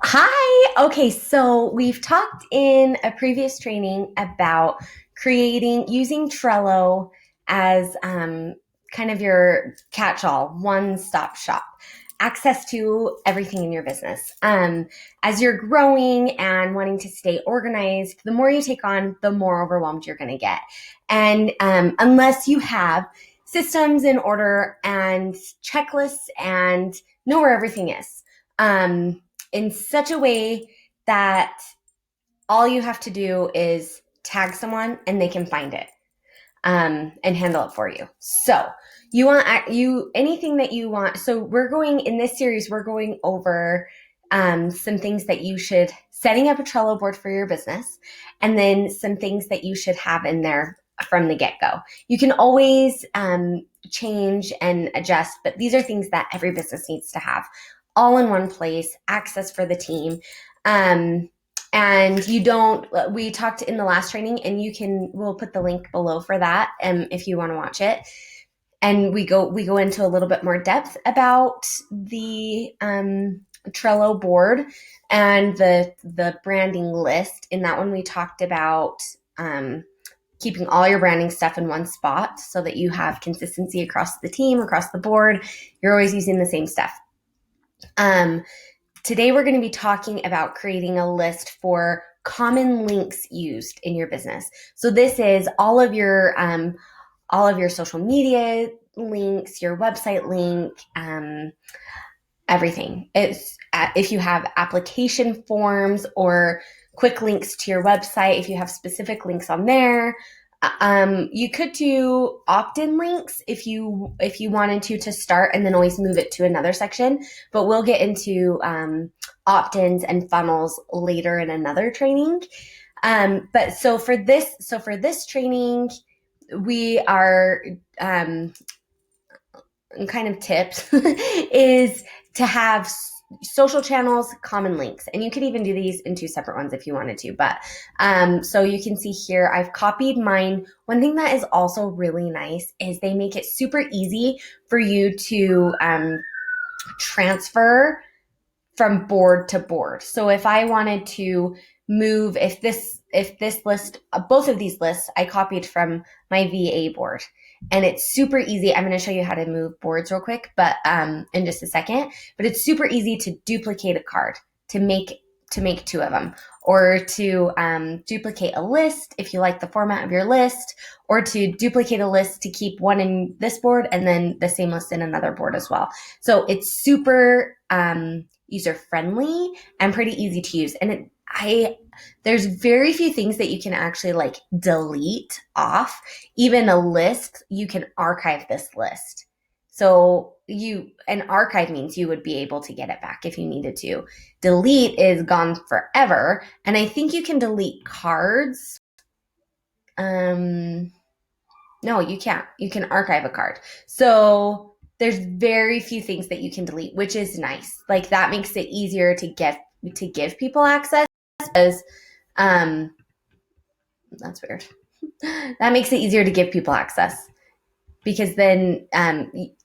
Hi. Okay, so we've talked in a previous training about using Trello as kind of your catch-all, one-stop shop, access to everything in your business. As you're growing and wanting to stay organized, the more you take on, the more overwhelmed you're going to get. And unless you have systems in order and checklists and know where everything is. In such a way that all you have to do is tag someone and they can find it and handle it for you. So you want anything that you want. So we're going in this series. We're going over some things that you should setting up a Trello board for your business, and then some things that you should have in there from the get-go. You can always change and adjust, but these are things that every business needs to have all in one place, access for the team. And we talked in the last training, and we'll put the link below for that if you want to watch it. And we go into a little bit more depth about the Trello board and the branding list. In that one, we talked about keeping all your branding stuff in one spot so that you have consistency across the team, across the board. You're always using the same stuff. Today we're going to be talking about creating a list for common links used in your business. So this is all of your social media links, your website link, everything. It's if you have application forms or quick links to your website, if you have specific links on there. You could do opt-in links if you wanted to start and then always move it to another section, but we'll get into opt-ins and funnels later in another training. But so for this training, we are kind of tips is to have social channels, common links. And you could even do these in two separate ones if you wanted to. But so you can see here, I've copied mine. One thing that is also really nice is they make it super easy for you to transfer from board to board. So if I wanted to move, if this list, both of these lists, I copied from my VA board. And it's super easy. I'm going to show you how to move boards real quick, but in just a second. But it's super easy to duplicate a card, to make two of them, or to duplicate a list if you like the format of your list, or to duplicate a list to keep one in this board and then the same list in another board as well. So it's super user-friendly and pretty easy to use. And there's very few things that you can actually like delete off. Even a list, you can archive this list. So an archive means you would be able to get it back if you needed to. Delete is gone forever. And I think you can delete cards. No, you can't. You can archive a card. So there's very few things that you can delete, which is nice. Like that makes it easier to give people access. Because that's weird. That makes it easier to give people access, because then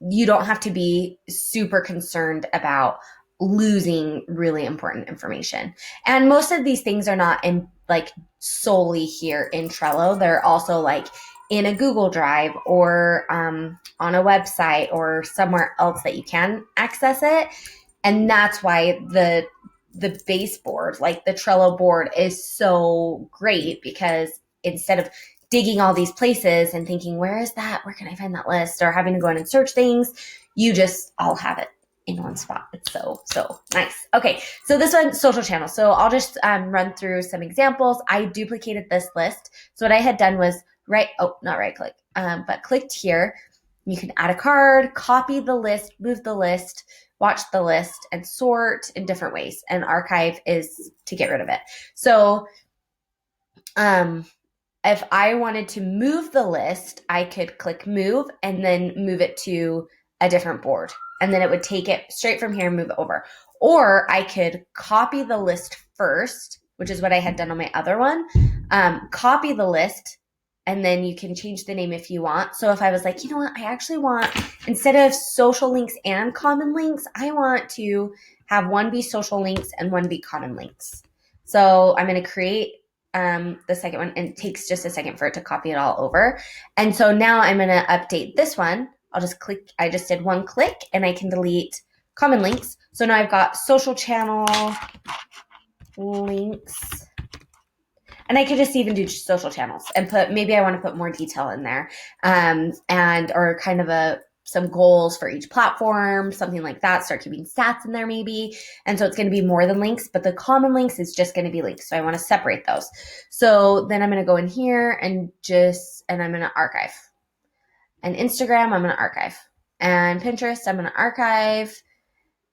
you don't have to be super concerned about losing really important information. And most of these things are not in like solely here in Trello. They're also like in a Google Drive or on a website or somewhere else that you can access it. And that's why the base board, like the Trello board, is so great, because instead of digging all these places and thinking, where is that? Where can I find that list? Or having to go in and search things, you just all have it in one spot. It's so nice. Okay, so this one's social channels. So I'll just run through some examples. I duplicated this list. So what I had done was not right click, but clicked here. You can add a card, copy the list, move the list, watch the list, and sort in different ways. And archive is to get rid of it. So if I wanted to move the list, I could click move and then move it to a different board. And then it would take it straight from here and move it over. Or I could copy the list first, which is what I had done on my other one. Copy the list, and then you can change the name if you want. So if I was like, you know what, I actually want, instead of social links and common links, I want to have one be social links and one be common links. So I'm going to create the second one, and it takes just a second for it to copy it all over. And so now I'm going to update this one. I'll just click, I just did one click and I can delete common links. So now I've got social channel links. And I could just even do social channels and maybe I want to put more detail in there, or kind of some goals for each platform, something like that. Start keeping stats in there maybe. And so it's going to be more than links, but the common links is just going to be links. So I want to separate those. So then I'm going to go in here and I'm going to archive. And Instagram, I'm going to archive. And Pinterest, I'm going to archive.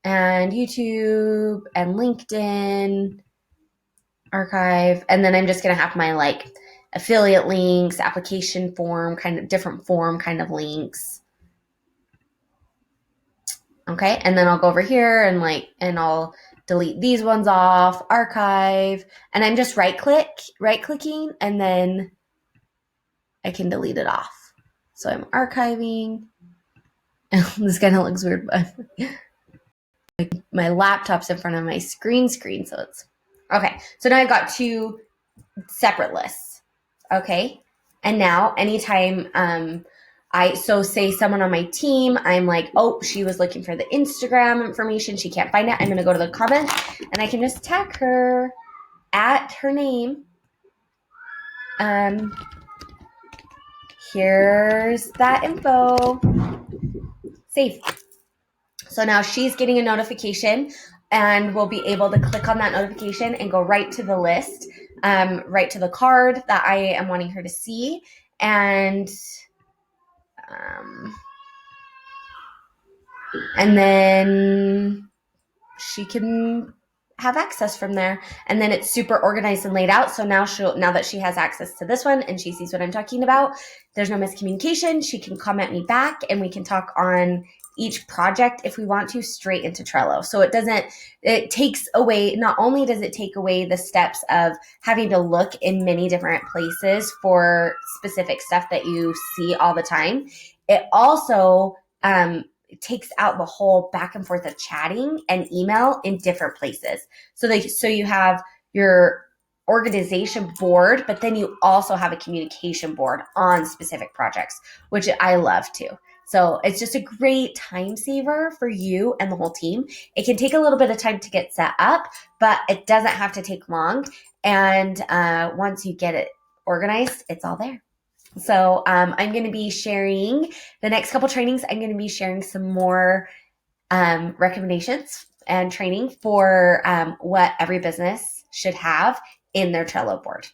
And YouTube and LinkedIn, archive. And then I'm just going to have my like affiliate links, application form, kind of different form kind of links. Okay. And then I'll go over here and I'll delete these ones off, archive, and I'm just right clicking, and then I can delete it off. So I'm archiving. This kind of looks weird, but my laptop's in front of my screen. So it's okay. So now I've got two separate lists. Okay. And now anytime so say someone on my team, I'm like, oh, she was looking for the Instagram information. She can't find it. I'm going to go to the comments and I can just tag her at her name. Here's that info. Save. So now she's getting a notification and we'll be able to click on that notification and go right to the list, right to the card that I am wanting her to see. And then she can have access from there. And then it's super organized and laid out. So now that she has access to this one and she sees what I'm talking about, there's no miscommunication. She can comment me back and we can talk on each project if we want to straight into Trello. So it takes away, not only does it take away the steps of having to look in many different places for specific stuff that you see all the time, it also it takes out the whole back and forth of chatting and email in different places. So you have your organization board, but then you also have a communication board on specific projects, which I love too. So it's just a great time saver for you and the whole team. It can take a little bit of time to get set up, but it doesn't have to take long. And once you get it organized, it's all there. So I'm going to be sharing the next couple trainings. I'm going to be sharing some more recommendations and training for what every business should have in their Trello board.